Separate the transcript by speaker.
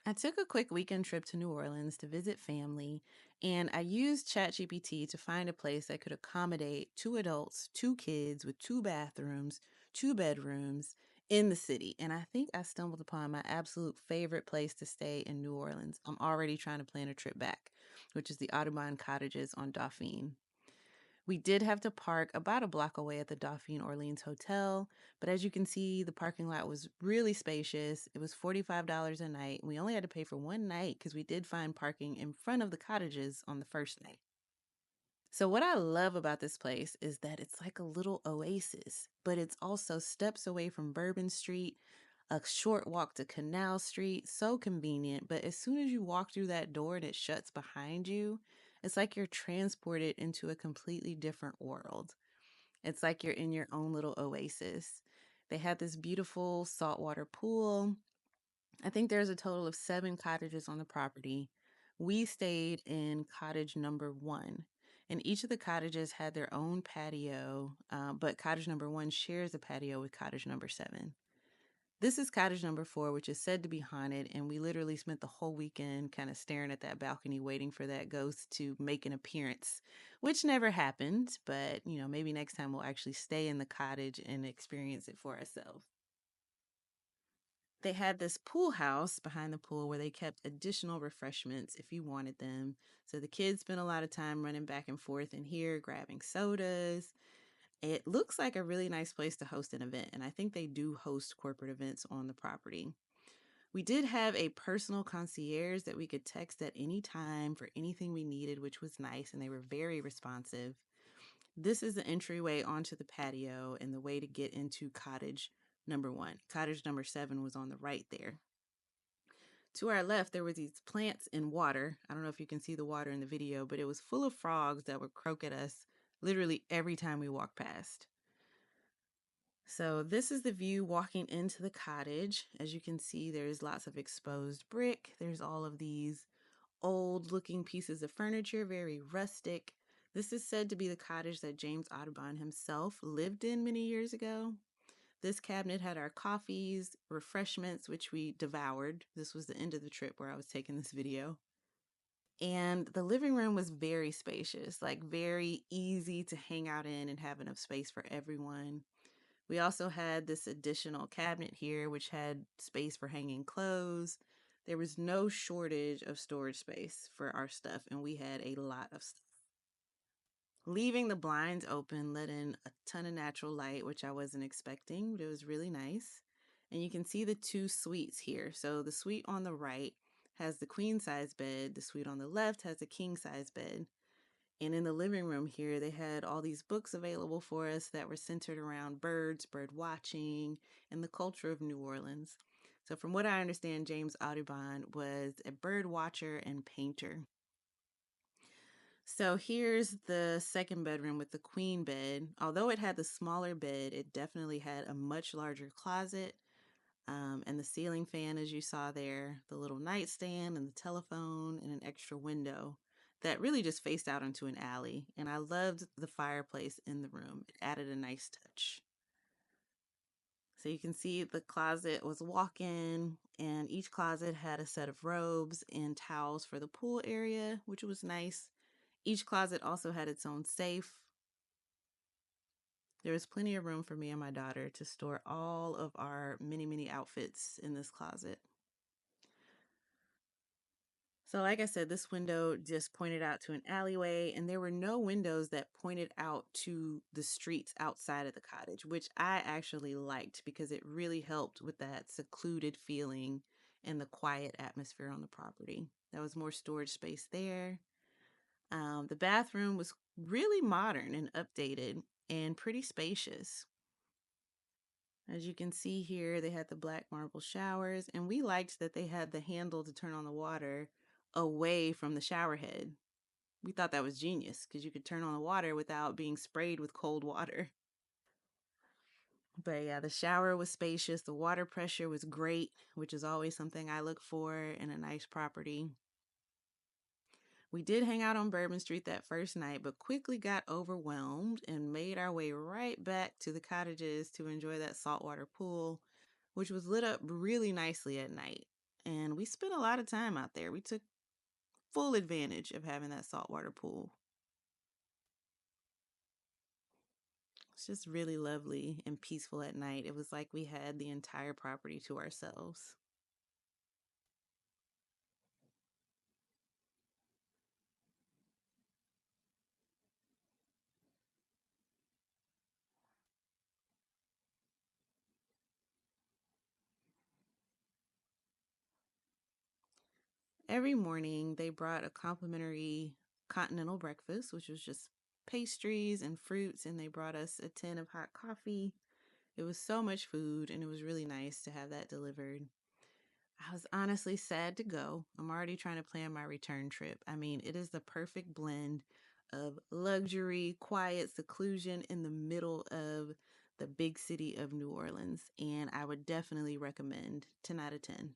Speaker 1: I took a quick weekend trip to New Orleans to visit family, and I used ChatGPT to find a place that could accommodate two adults, two kids with two bathrooms, two bedrooms in the city. And I think I stumbled upon my absolute favorite place to stay in New Orleans. I'm already trying to plan a trip back, which is the Audubon Cottages on Dauphine. We did have to park about a block away at the Dauphine Orleans Hotel, but as you can see, the parking lot was really spacious. It was $45 a night. We only had to pay for one night because we did find parking in front of the cottages on the first night. So, what I love about this place is that it's like a little oasis, but it's also steps away from Bourbon Street, a short walk to Canal Street. So convenient. But as soon as you walk through that door and it shuts behind you, it's like you're transported into a completely different world. It's like you're in your own little oasis. They had this beautiful saltwater pool. I think there's a total of 7 cottages on the property. We stayed in cottage number 1, and each of the cottages had their own patio, but cottage number 1 shares a patio with cottage number 7. This is cottage number 4, which is said to be haunted, and we literally spent the whole weekend kind of staring at that balcony waiting for that ghost to make an appearance, which never happened, but maybe next time we'll actually stay in the cottage and experience it for ourselves. They had this pool house behind the pool where they kept additional refreshments if you wanted them. So the kids spent a lot of time running back and forth in here, grabbing sodas. It looks like a really nice place to host an event, and I think they do host corporate events on the property. We did have a personal concierge that we could text at any time for anything we needed, which was nice, and they were very responsive. This is the entryway onto the patio and the way to get into cottage number 1. Cottage number 7 was on the right there. To our left, there were these plants in water. I don't know if you can see the water in the video, but it was full of frogs that would croak at us literally every time we walked past. So this is the view walking into the cottage. As you can see, there's lots of exposed brick. There's all of these old looking pieces of furniture, very rustic. This is said to be the cottage that James Audubon himself lived in many years ago. This cabinet had our coffees, refreshments, which we devoured. This was the end of the trip where I was taking this video. And the living room was very spacious, like very easy to hang out in and have enough space for everyone. We also had this additional cabinet here, which had space for hanging clothes. There was no shortage of storage space for our stuff, and we had a lot of stuff. Leaving the blinds open let in a ton of natural light, which I wasn't expecting, but it was really nice. And you can see the 2 suites here. So the suite on the right has the queen size bed, the suite on the left has a king size bed. And in the living room here, they had all these books available for us that were centered around birds, bird watching, and the culture of New Orleans. So, from what I understand, James Audubon was a bird watcher and painter. So, here's the second bedroom with the queen bed. Although it had the smaller bed, it definitely had a much larger closet, and the ceiling fan, as you saw there, the little nightstand and the telephone, and an extra window that really just faced out into an alley. And I loved the fireplace in the room, it added a nice touch. So you can see the closet was walk-in, and each closet had a set of robes and towels for the pool area, which was nice. Each closet also had its own safe. There was plenty of room for me and my daughter to store all of our many, many outfits in this closet. So, like I said, this window just pointed out to an alleyway, and there were no windows that pointed out to the streets outside of the cottage, which I actually liked because it really helped with that secluded feeling and the quiet atmosphere on the property. There was more storage space there. The bathroom was really modern and updated and pretty spacious. As you can see here, they had the black marble showers, and we liked that they had the handle to turn on the water away from the shower head. We thought that was genius because you could turn on the water without being sprayed with cold water. But yeah, the shower was spacious. The water pressure was great, which is always something I look for in a nice property. We did hang out on Bourbon Street that first night, but quickly got overwhelmed and made our way right back to the cottages to enjoy that saltwater pool, which was lit up really nicely at night. And we spent a lot of time out there. We took full advantage of having that saltwater pool. It's just really lovely and peaceful at night. It was like we had the entire property to ourselves. Every morning, they brought a complimentary continental breakfast, which was just pastries and fruits, and they brought us a tin of hot coffee. It was so much food, and it was really nice to have that delivered. I was honestly sad to go. I'm already trying to plan my return trip. I mean, it is the perfect blend of luxury, quiet seclusion in the middle of the big city of New Orleans, and I would definitely recommend 10 out of 10.